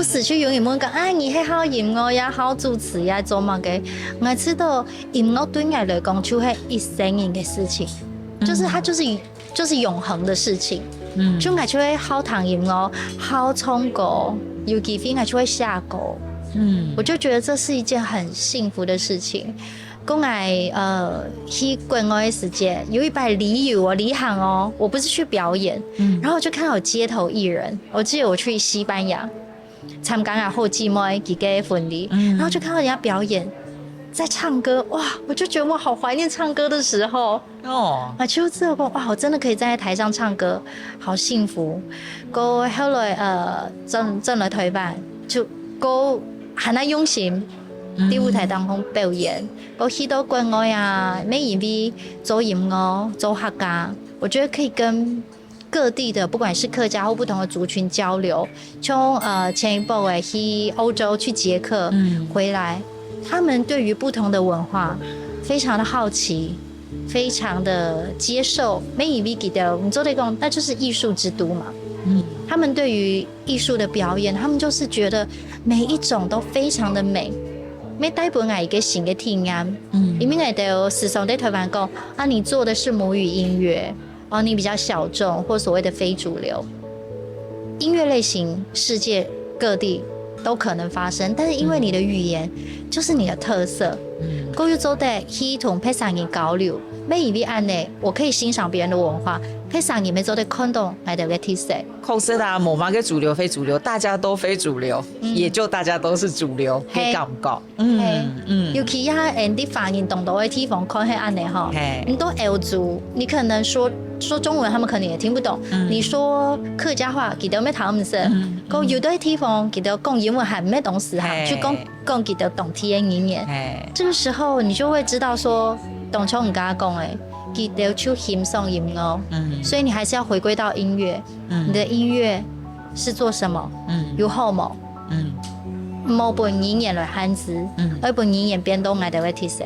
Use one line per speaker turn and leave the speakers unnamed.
不是去永远问讲，哎，你还好音乐呀，好主持呀，做乜嘅？我知道音乐对我来讲就是一生人的事情，就是它就是永恒的事情。就我就会好弹音乐，好唱歌，有几分我就会下歌。我就觉得这是一件很幸福的事情。公爱去国外的时间，有一摆离行哦，我不是去表演，然后我就看到有街头艺人，我记得我去西班牙参加后继妹几个婚礼，然后就看到人家表演在唱歌，哇，我就觉得我好怀念唱歌的时候哦，就这个哇，我真的可以站在台上唱歌，好幸福。后來進來台灣，就很用心喺舞台當中表演，去到國外啊，每一位做音樂、做客家，我覺得可以跟各地的不管是客家或不同的族群交流。從前一步去歐洲、去捷克回來，他們對於不同的文化非常的好奇，非常的接受。每一位記得，我們做的講，那就是藝術之都嘛。他們對於藝術的表演，他們就是覺得每一種都非常的美。每帶俾我一個新的體驗。因為我哋時常在台灣講，啊，你做的是母語音樂，哦，你比較小眾或所謂的非主流音樂類型，世界各地都可能發生，但是因為你的語言就是你的特色，我要做得去同配上人交流，每一位案內，我可以欣賞別人的文化，配上人們做得看到我哋嘅特色。
控制啦，冇嘛嘅主流非主流，大家都非主流，也就大家都是主流，嘅感覺。
尤其呀，啲發言動到嘅地方看係案內哈，你都歐族，你可能說中文，他們可能也聽不懂。你說客家話，佢哋咩頭唔識。個有啲地方，佢哋講英文還沒懂事哈，就講佢哋懂體言語言。這個時候，你就會知道說，當初唔敢講誒，佢哋去欣賞音樂。所以你還是要回歸到音樂。你的音樂是做什麼？有好冇？冇本語言來限制，而本語言變到我哋嘅特色。